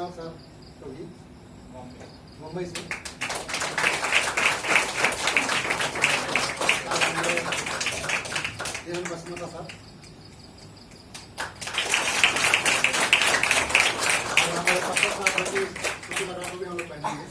नाम साहब कभी मुंबई से बसमता साहब और हमारे पापा भी हम लोग पहनेंगे।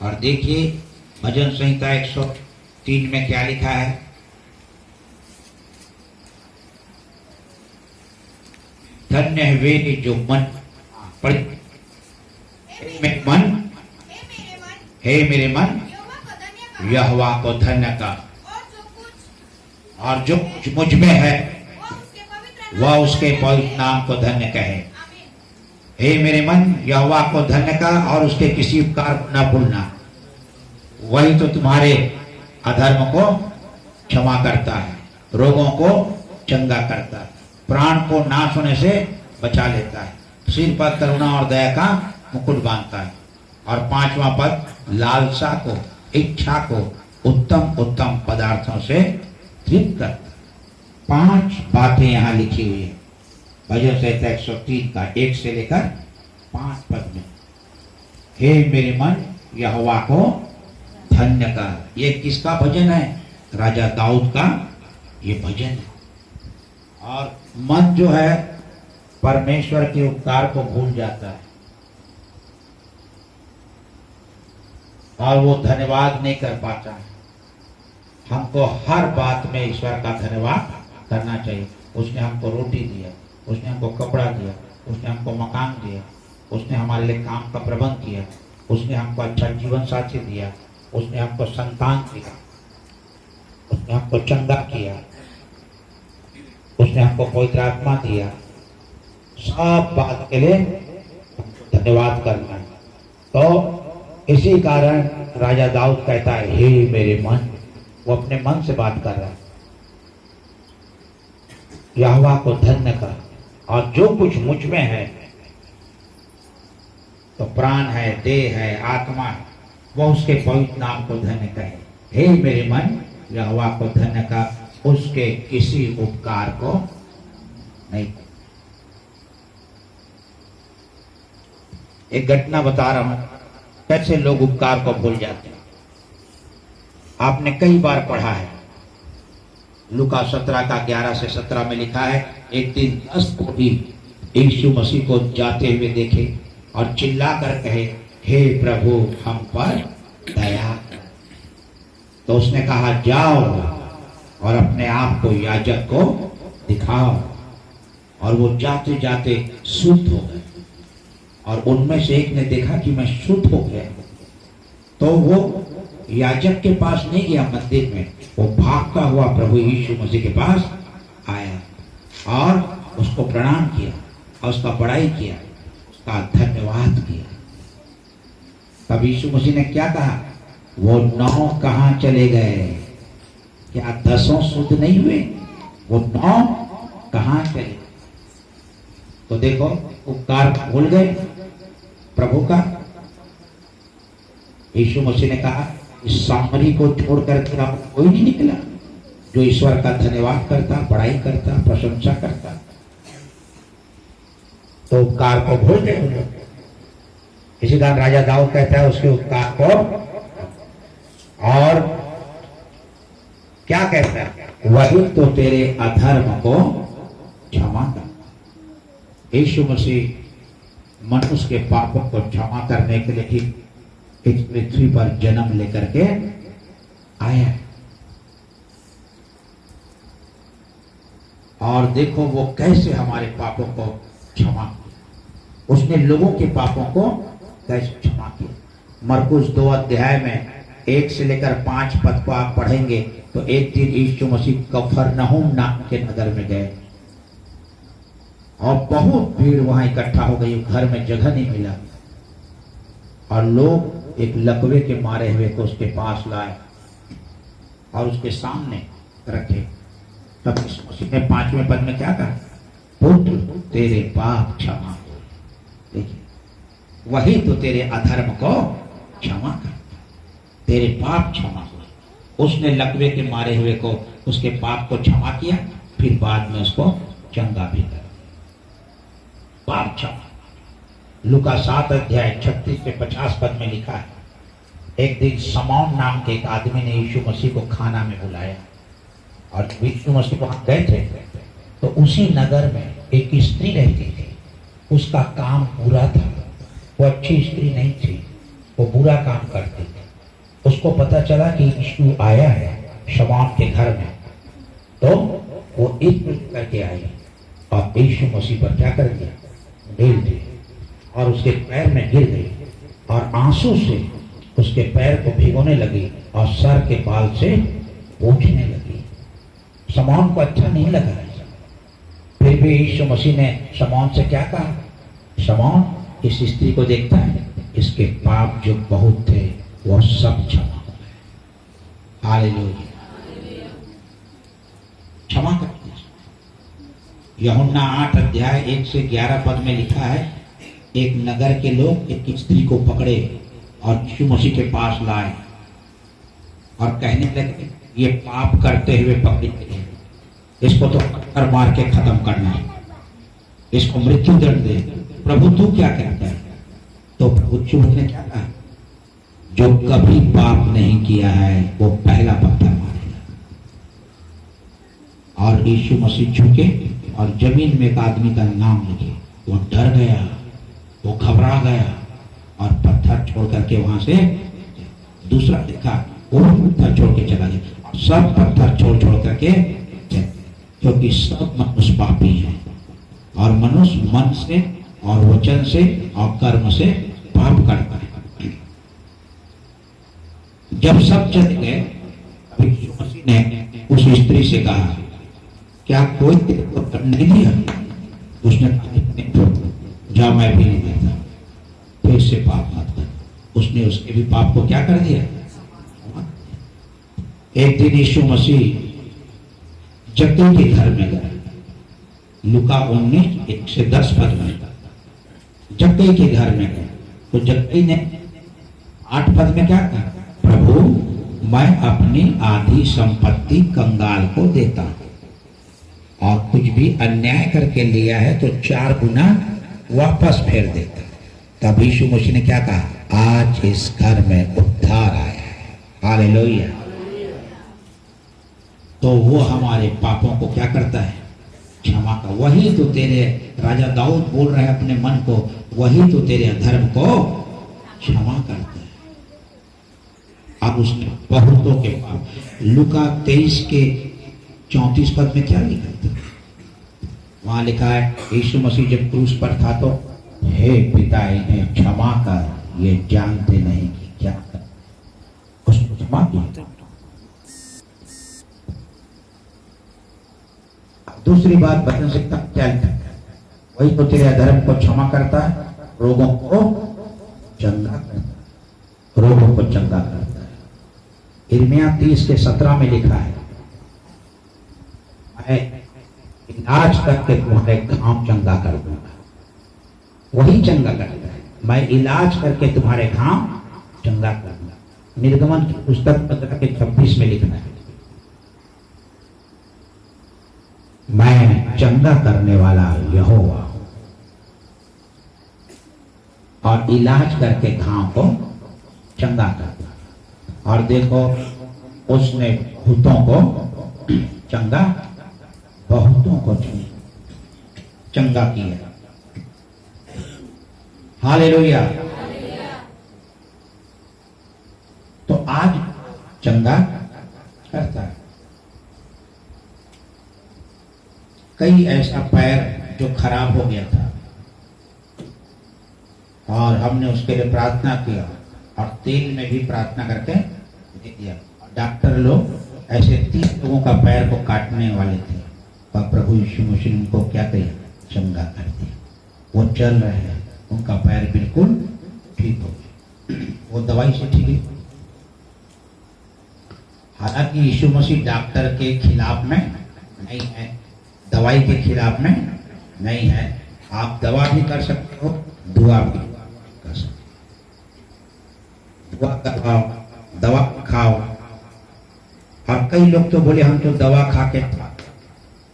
और देखिए भजन संहिता 103 में क्या लिखा है। धन्य है वे जो मन पढ़ मन हे मेरे मन यहोवा को धन्य का और जो कुछ मुझ में है वह उसके पवित्र नाम को धन्य कहे। हे मेरे मन यहोवा को धन्य का और उसके किसी उपकार को न भूलना। वही तो तुम्हारे अधर्म को क्षमा करता है, रोगों को चंगा करता है, प्राण को नाश होने से बचा लेता है, सिर पर करुणा और दया का मुकुट बांधता है। और 5वां पद लालसा को इच्छा को उत्तम उत्तम पदार्थों से तृप्त करता है। 5 बातें यहाँ लिखी हुई है भजन संहिता 103 का 1 से लेकर 5 पद में। हे मेरे मन यहोवा को धन्य का। ये किसका भजन है? राजा दाऊद का ये भजन है। और मन जो है परमेश्वर के उपकार को भूल जाता है और वो धन्यवाद नहीं कर पाता है। हमको हर बात में ईश्वर का धन्यवाद करना चाहिए। उसने हमको रोटी दिया, उसने हमको कपड़ा दिया, उसने हमको मकान दिया, उसने हमारे लिए काम का प्रबंध किया, उसने हमको अच्छा जीवन साथी दिया, उसने हमको संतान दिया, उसने हमको चंगा किया, उसने हमको पवित्र आत्मा दिया। सब बात के लिए धन्यवाद करना है। तो इसी कारण राजा दाऊद कहता है हे मेरे मन। वो अपने मन से बात कर रहा है। यहोवा को धन्य कर और जो कुछ मुझ में है तो प्राण है, देह है, आत्मा है, वह उसके पवित्र नाम को धन्य कहे। हे मेरे मन यहोवा को धन्य का, उसके किसी उपकार को नहीं। एक घटना बता रहा हूं कैसे लोग उपकार को भूल जाते हैं। आपने कई बार पढ़ा है, लूका 17 का 11 से 17 में लिखा है, एक दिन 10 कोढ़ी यीशु मसीह को जाते हुए देखे और चिल्ला कर कहे हे प्रभु हम पर दया कर। तो उसने कहा जाओ और अपने आप को याजक को दिखाओ। और वो जाते जाते शुद्ध हो गए। और उनमें से एक ने देखा कि मैं शुद्ध हो गया, तो वो याजक के पास नहीं गया मंदिर में, वो भागता हुआ प्रभु यीशु मसीह के पास आया और उसको प्रणाम किया और उसका बड़ाई किया, उसका धन्यवाद किया। तब यीशु मसीह ने क्या कहा? वो 9 कहाँ चले गए? क्या 10 शुद्ध नहीं हुए? वो 9 कहाँ चले? तो देखो उपकार भूल गए प्रभु का। यीशु मसीह ने कहा इस सामरी को छोड़कर कोई नहीं निकला जो ईश्वर का धन्यवाद करता, बड़ाई करता, प्रशंसा करता। तो उपकार को भूल गए। इसी कारण राजा दाऊद कहता है उसके उपकार को, और क्या कहता है? वही तो तेरे अधर्म को क्षमा कर। यीशु मसीह मनुष्य के पापों को क्षमा करने के लिए ठीक इस पृथ्वी पर जन्म लेकर के आया। और देखो वो कैसे हमारे पापों को क्षमा किया। उसने लोगों के पापों को कैसे क्षमा किया। मरकुस 2 अध्याय में 1 से लेकर 5 पद को आप पढ़ेंगे तो एक दिन यीशु मसीह कफरनहूम नाम के नगर में गए और बहुत भीड़ वहां इकट्ठा हो गई, घर में जगह नहीं मिला और लोग एक लकवे के मारे हुए को उसके पास लाए और उसके सामने रखे। तब उसी ने 5वें पद में क्या कहा, पुत्र तेरे पाप क्षमा हो। देखिए, वही तो तेरे अधर्म को क्षमा कर, तेरे पाप क्षमा हो। उसने लकवे के मारे हुए को, उसके पाप को क्षमा किया, फिर बाद में उसको चंगा भी कर, पाप क्षमा। लूका 7 अध्याय 36 से 50 पद में लिखा है, एक दिन समौन नाम के एक आदमी ने यीशु मसीह को खाना में बुलाया और यीशु मसीह वहां गए थे। तो उसी नगर में एक स्त्री रहती थी, उसका काम बुरा था, वो अच्छी स्त्री नहीं थी, वो बुरा काम करती थी। उसको पता चला कि यीशु आया है शमौन के घर में, तो वो इत्र करके आई और यीशु मसीह पर क्या कर दिया, ढेल दी और उसके पैर में गिर गई और आंसू से उसके पैर को भिगोने लगी और सर के बाल से पोंछने लगी। शमौन को अच्छा नहीं लगा। फिर भी यीशु मसीह ने शमौन से क्या कहा, शमौन इस स्त्री को देखता है, इसके पाप जो बहुत थे वो सब क्षमा हो गए। हालेलुया, क्षमा कर दीजिए। यूहन्ना 8 अध्याय 1 से 11 पद में लिखा है, एक नगर के लोग एक स्त्री को पकड़े और यीशु मसीह के पास लाए और कहने लगे, ये पाप करते हुए पकड़ी गई है, इसको तो पत्थर मार के खत्म करना है, इसको मृत्यु दंड दे। प्रभु तू क्या कहता है? तो प्रभु यीशु ने क्या कहा, जो कभी पाप नहीं किया है वो पहला पत्थर मारेगा। और यीशु मसीह झुके और जमीन में एक आदमी का नाम लिखे। वो डर गया, वो घबरा गया और पत्थर छोड़ करके वहां से दूसरा देखा, वो पत्थर छोड़ के चला गया और सब पत्थर छोड़ करके, क्योंकि सब मनुष्य पापी हैं और मनुष्य मन से और वचन से और कर्म से पाप करता है। जब सब चले गए, अभी यीशु मसीह ने उस स्त्री से कहा, क्या कोई तेरे को करने नहीं दिया? उसने कहा, जा मैं भी नहीं देता, फिर से पाप मत कर। उसने उसके भी पाप को क्या कर दिया। एक दिन यीशु मसीह जक्कई के घर में गए, लूका 19 से 10 पद में जक्कई के घर में गए। तो जक्कई ने 8 पद में क्या कहा, प्रभु मैं अपनी आधी संपत्ति कंगाल को देता हूं और कुछ भी अन्याय करके लिया है तो 4 गुना वापस फेर देता। तब यीशु मसीह ने क्या कहा, आज इस घर में उद्धार आया है। हालेलुया। तो वो हमारे पापों को क्या करता है, क्षमा का। वही तो तेरे राजा दाऊद बोल रहे हैं अपने मन को, वही तो तेरे अधर्म को क्षमा करता है। अब उस बहुतों के पाप, लूका 23 के 34 पद में क्या लिखा था, वहां लिखा है, यीशु मसीह जब क्रूस पर था तो, हे पिता इन्हें क्षमा कर, ये जानते नहीं कि क्या कर। उसको क्षमा किया। दूसरी बात वचन से क्या लिखा, वही तो तेरे अधर्म को क्षमा करता है, रोगों को चंगा करता है, रोगों को चंगा करता है। यिर्मयाह 30 के 17 में लिखा है, मैं इलाज करके तुम्हारे घाव चंगा कर दूंगा। वही चंगा करता है, मैं इलाज करके तुम्हारे घाव चंगा कर दूंगा। निर्गमन की पुस्तक 15 के 26 में लिखना है, मैं चंगा करने वाला यहोवा हूं और इलाज करके घाव को चंगा करता। और देखो उसने बहुतों को चंगा, बहुतों को चंगा किया। हालेलुया। तो आज चंगा करता है। कई ऐसा पैर जो खराब हो गया था और हमने उसके लिए प्रार्थना किया और तेल में भी प्रार्थना करके दे दिया। डॉक्टर लोग ऐसे 30 लोगों का पैर को काटने वाले थे और प्रभु यीशु मसीह ने उनको क्या किया, चंगा कर दिया। वो चल रहे हैं, उनका पैर बिल्कुल ठीक हो गया, वो दवाई से ठीक है। हालांकि यीशु मसीह डॉक्टर के खिलाफ में नहीं है, दवाई के खिलाफ में नहीं है। आप दवा भी कर सकते हो, दुआ भी कर सकते हो। दुआ करवाओ, दवा खाओ। और कई लोग तो बोले हम तो दवा खा के था,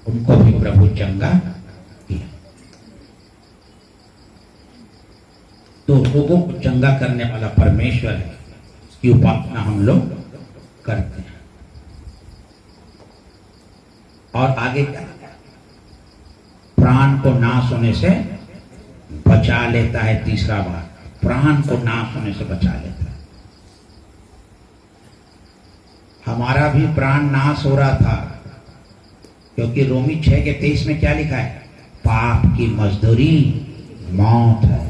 उनको भी प्रभु चंगा किया। तो लोगों को चंगा करने वाला परमेश्वर है, इसकी उपासना हम लोग करते हैं। और आगे क्या, प्राण को नाश होने से बचा लेता है। तीसरा बात, प्राण को नाश होने से बचा लेता है। हमारा भी प्राण नाश हो रहा था, क्योंकि रोमी 6:23 में क्या लिखा है, पाप की मजदूरी मौत है।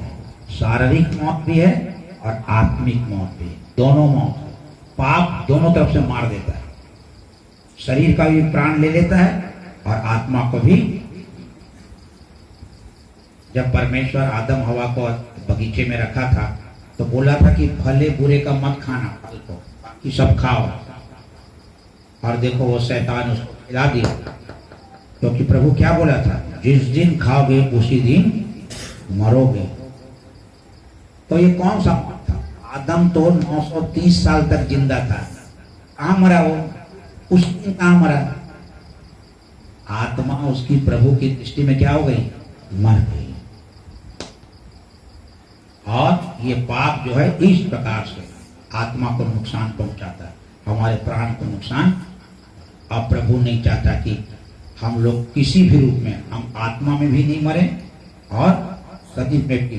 शारीरिक मौत भी है और आत्मिक मौत भी है, दोनों मौत है। पाप दोनों तरफ से मार देता है, शरीर का भी प्राण ले लेता है और आत्मा को भी। जब परमेश्वर आदम हवा को बगीचे में रखा था तो बोला था कि भले बुरे का मत खाना, फल को बाकी सब खाओ। और देखो वो शैतान उसको खिला दिया, क्योंकि प्रभु क्या बोला था, जिस दिन खाओगे उसी दिन मरोगे। तो ये कौन सा मौत था? आदम तो 930 साल तक जिंदा था, कहां मरा वो? उस दिन कहां मरा? आत्मा उसकी प्रभु की दृष्टि में क्या हो गई? मर गई। और ये पाप जो है इस प्रकार से आत्मा को नुकसान पहुंचाता है, हमारे प्राण को नुकसान। अब प्रभु नहीं चाहता कि हम लोग किसी भी रूप में, हम आत्मा में भी नहीं मरे और शरीर में भी,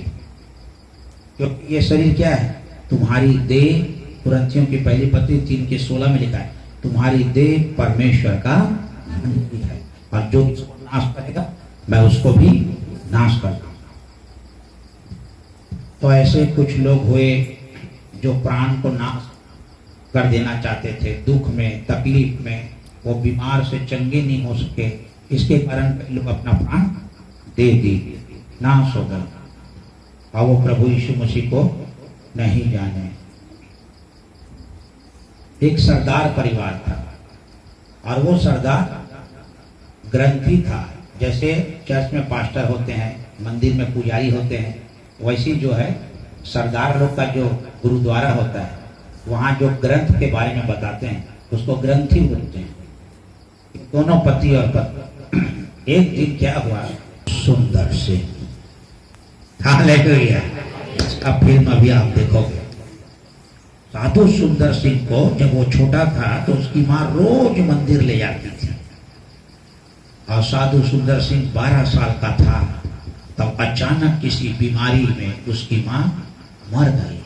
क्योंकि ये शरीर क्या है? तुम्हारी देह, कुरिन्थियों की पहली पत्री 3:16 में लिखा है, तुम्हारी देह परमेश्वर का मंदिर है, और जो इसको नाश करेगा मैं उसको भी नाश कर दूंगा। तो ऐसे कुछ लोग हुए जो प्राण को नाश कर देना चाहते थे, दुख में, तकलीफ में, वो बीमार से चंगे नहीं हो सके, इसके कारण कई लोग अपना प्राण दे दिए, नाश हो गए, और वो प्रभु यीशु मसीह को नहीं जाने। एक सरदार परिवार था, और वो सरदार ग्रंथी था। जैसे चर्च में पास्टर होते हैं, मंदिर में पुजारी होते हैं, वैसी जो है सरदार लोग का जो गुरुद्वारा होता है, वहाँ जो ग्रंथ के बारे में बताते हैं उसको ग्रंथी बोलते हैं। दोनों पति और पत्नी। एक दिन क्या हुआ, सुंदर सिंह, हालेलुया, इसका फिल्म अभी आप देखोगे। साधु सुंदर सिंह को जब वो छोटा था तो उसकी माँ रोज मंदिर ले जाती थी, और साधु सुंदर सिंह 12 साल का था तब अचानक किसी बीमारी में उसकी माँ मर गई।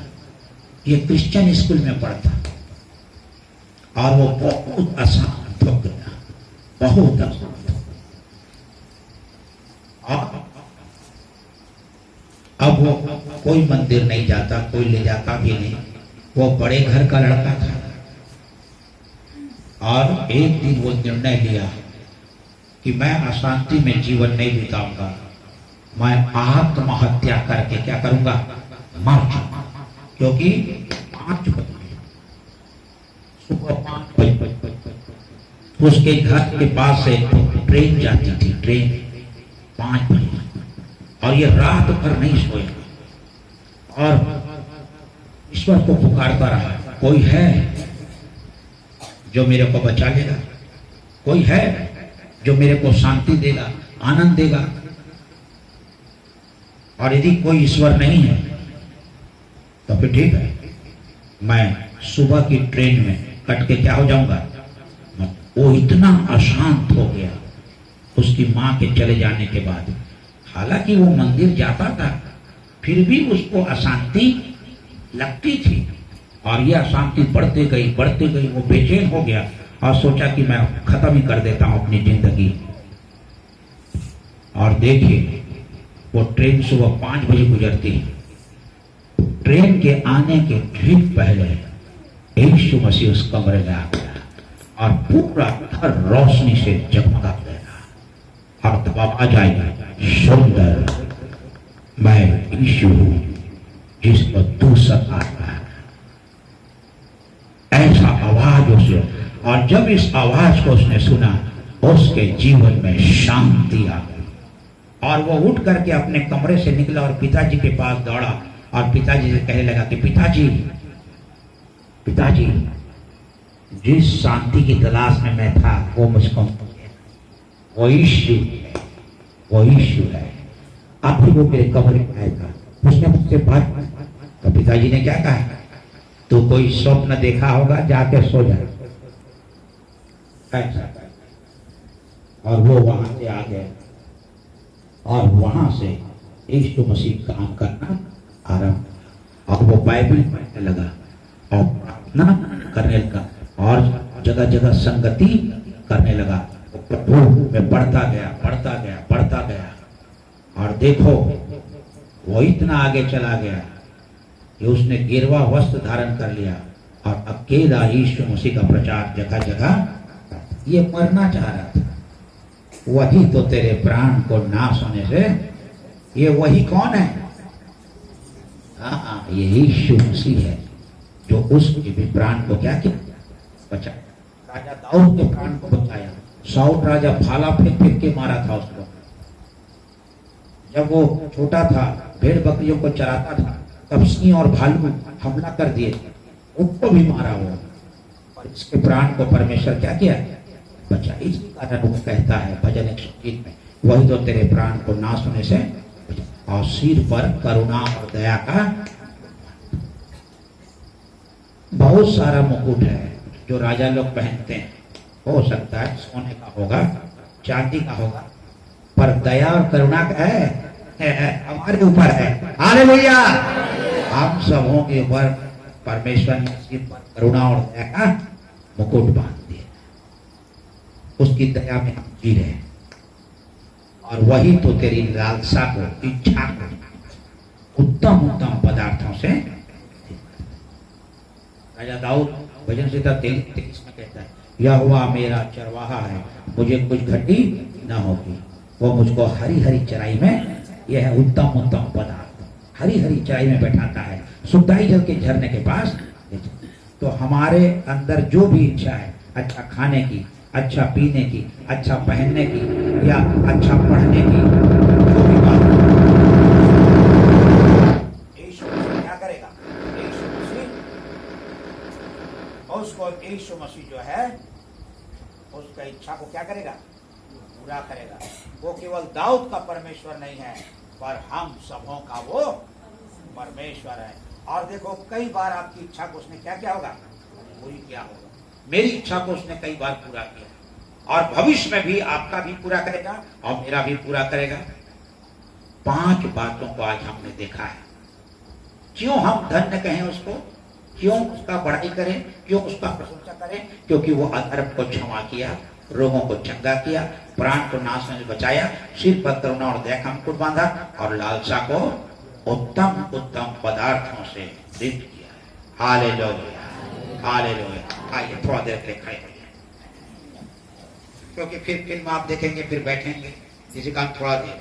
ये क्रिश्चियन स्कूल में पढ़ता, और वो बहुत अशांत हो गया, बहुत अशांत। अब वो कोई मंदिर नहीं जाता, कोई ले जाता भी नहीं। वो बड़े घर का लड़का था, और एक दिन वो निर्णय लिया कि मैं अशांति में जीवन नहीं बिताऊंगा, मैं आत्महत्या करके क्या करूंगा, मर जाऊंगा। क्योंकि 5 बजे, सुबह 5 बजे उसके घर के पास से ट्रेन जाती थी, ट्रेन 5 बजे, और ये रात भर नहीं सोया, और ईश्वर को पुकारता रहा, कोई है जो मेरे को बचा लेगा, कोई है जो मेरे को शांति देगा, आनंद देगा। और यदि कोई ईश्वर नहीं है तो फिर ठीक है, मैं सुबह की ट्रेन में कट के क्या हो जाऊंगा। वो इतना अशांत हो गया उसकी माँ के चले जाने के बाद। हालांकि वो मंदिर जाता था, फिर भी उसको अशांति लगती थी, और ये अशांति बढ़ते गई। वो बेचैन हो गया और सोचा कि मैं खत्म ही कर देता हूं अपनी जिंदगी। और देखिए, वो ट्रेन सुबह 5 बजे गुजरती। ट्रेन के आने के ठीक पहले यीशु मसीह उस कमरे में आ गया, और पूरा घर रोशनी से जगमगा गया। और तब आवाज आई, सुंदर, मैं यीशु हूं जिसको तू सताता है। ऐसा आवाज उसे, और जब इस आवाज को उसने सुना उसके जीवन में शांति आ गई और वो उठ करके अपने कमरे से निकला और पिताजी के पास दौड़ा और पिताजी से कहने लगा कि पिताजी, पिताजी, जिस शांति की तलाश में मैं था वो मुझको, वो यीशु है, वो यीशु है। अब भी वो मेरे कमरे में आएगा। उसने मुझसे बात, तो पिताजी ने क्या कहा, तू कोई स्वप्न देखा होगा, जाके सो जा। ऐसा, और वो वहां से आ गए और वहां से यीशु मसीह काम करना आरंभ, और वो बाइबल पढ़ने लगा और प्रार्थना करने लगा और जगह जगह संगति करने लगा। प्रभु में बढ़ता गया, बढ़ता गया, बढ़ता गया, और देखो वो इतना आगे चला गया कि उसने गिरवा वस्त्र धारण कर लिया और अकेला यीशु मसीह का प्रचार जगह जगह। ये मरना चाह रहा था, वही तो तेरे प्राण को नाश होने से, ये वही कौन है? हाँ, ये यीशु मसीह है जो उसके भी प्राण को क्या किया, बचाया। राजा दाऊद के प्राण को बचाया। साउल राजा भाला फेंक फेंक के मारा था उसको। जब वो छोटा था, भेड़ बकरियों को चराता था, तब सिंह और भालू हमला कर दिए, उनको भी मारा वो, और इसके प्राण को परमेश्वर क्या किया, बचा। इसी कारण वो कहता है भजन 103 में, वही तो तेरे प्राण को नाश होने से बचा, और सिर पर करुणा और दया का बहुत सारा मुकुट है जो राजा लोग पहनते हैं। हो सकता है सोने का होगा, चांदी का होगा, पर दया और करुणा का है हमारे ऊपर है। हालेलुया। हम सबों के ऊपर परमेश्वर ने सिर पर करुणा और दया का मुकुट बांध दिया। उसकी दया में हम जी रहे, और वही तो तेरी लालसा को, इच्छा को उत्तम उत्तम पदार्थों से। राजा दाऊद भजन संहिता 23 में कहता है, यहोवा मेरा चरवाहा है, मुझे कुछ घटी न होगी। वो मुझको हरी हरी चराई में, यह है उत्तम उत्तम पदार्थ, हरी हरी चराई में बैठाता है, सुखदाई जल के झरने के पास। तो हमारे अंदर जो भी इच्छा है, अच्छा खाने की, अच्छा पीने की, अच्छा पहनने की, या अच्छा पढ़ने की, जो भी बात, यीशु मसीह क्या करेगा? यीशु मसीह उसको, यीशु मसीह जो है उसका इच्छा को क्या करेगा? पूरा करेगा। वो केवल दाऊद का परमेश्वर नहीं है, पर हम सबों का वो परमेश्वर है। और देखो, कई बार आपकी इच्छा को उसने क्या किया होगा? पूरी किया होगा। मेरी इच्छा को उसने कई बार पूरा किया, और भविष्य में भी आपका भी पूरा करेगा और मेरा भी पूरा करेगा। 5 बातों को आज हमने देखा है। क्यों हम धन्य कहें उसको? क्यों उसका बड़ाई करें? क्यों उसका प्रशंसा करें? क्योंकि वो अधर्म को क्षमा किया, रोगों को चंगा किया, प्राण को नाश से बचाया, सिर पर करुणा और दया का मुकुट बांधा, और लालसा को उत्तम उत्तम पदार्थों से तृप्त किया। Hallelujah, hallelujah. आइए थोड़ा देर के खड़े होइए, क्योंकि फिर फिल्म आप देखेंगे, फिर बैठेंगे, इसी का थोड़ा देर।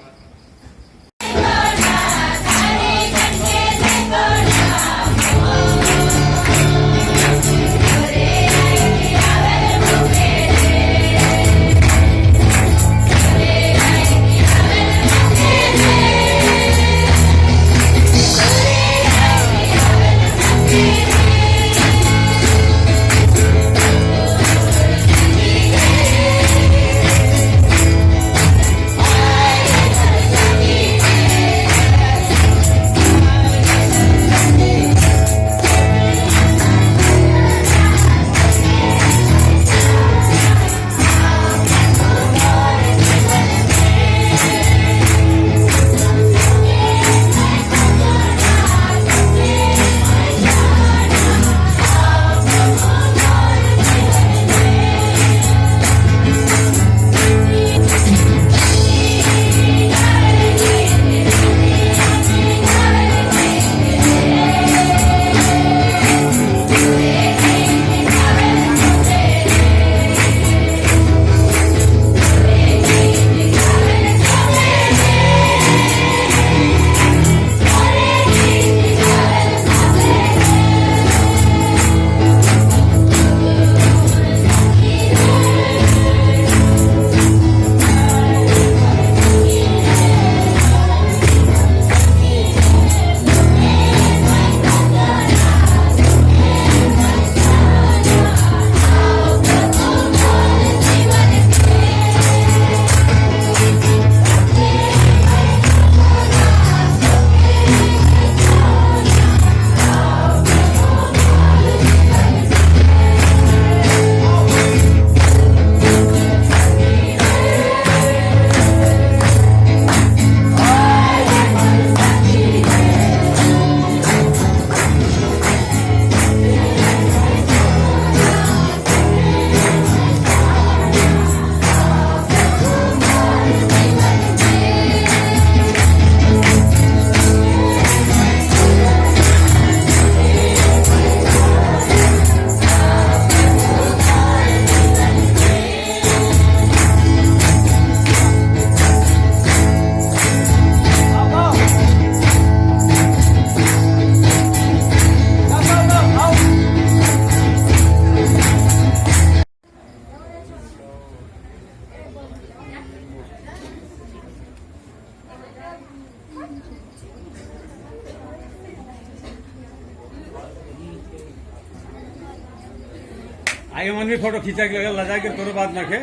आगे मन भी फोटो खींचा के लगा के करो बात ना के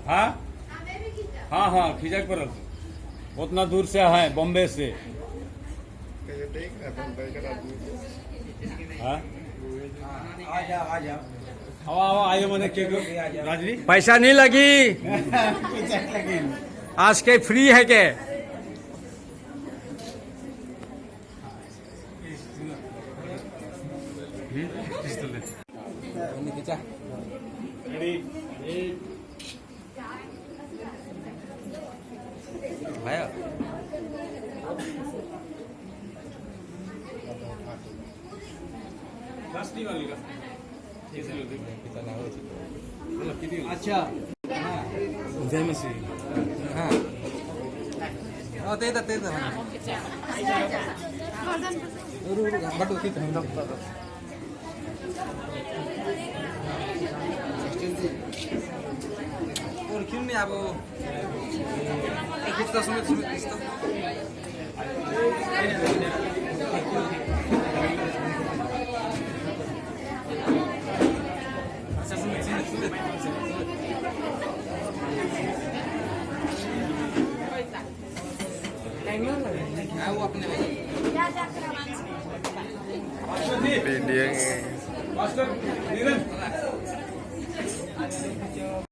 हाँ हाँ हाँ खींचा के पर उतना दूर से है बॉम्बे से हाँ हवा हवा आयो मैंने के राजवी पैसा नहीं लगी आज के फ्री है के भाया अच्छा नहीं अब समेत वो अपने मास्टर